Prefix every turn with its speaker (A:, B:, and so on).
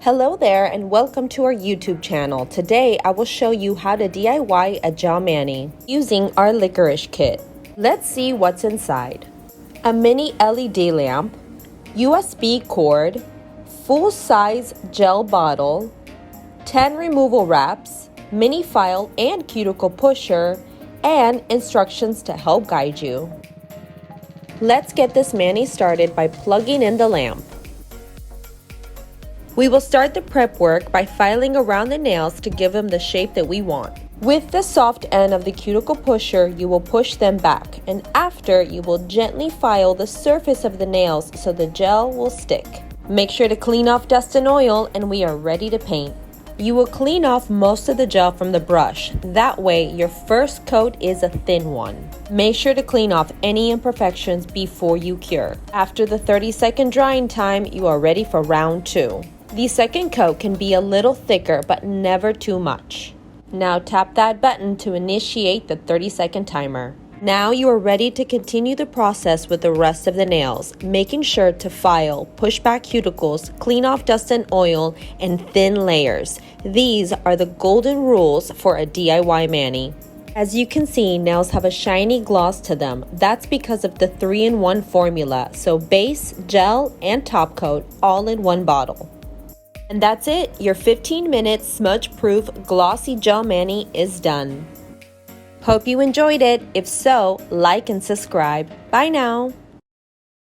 A: Hello there and welcome to our YouTube channel. Today I will show you how to DIY a gel mani using our Licorice kit. Let's see what's inside. A mini LED lamp, USB cord, full-size gel bottle, 10 removal wraps, mini file and cuticle pusher, and instructions to help guide you. Let's get this mani started by plugging in the lamp. We will start the prep work by filing around the nails to give them the shape that we want. With the soft end of the cuticle pusher, you will push them back, and after, you will gently file the surface of the nails so the gel will stick. Make sure to clean off dust and oil, and we are ready to paint. You will clean off most of the gel from the brush. That way, your first coat is a thin one. Make sure to clean off any imperfections before you cure. After the 30-second drying time, you are ready for round 2. The second coat can be a little thicker, but never too much. Now tap that button to initiate the 30-second timer. Now you are ready to continue the process with the rest of the nails, making sure to file, push back cuticles, clean off dust and oil, and thin layers. These are the golden rules for a DIY mani. As you can see, nails have a shiny gloss to them. That's because of the 3-in-1 formula, so base, gel, and top coat all in one bottle. And that's it, your 15-minute smudge-proof glossy gel mani is done. Hope you enjoyed it. If so, like and subscribe. Bye now.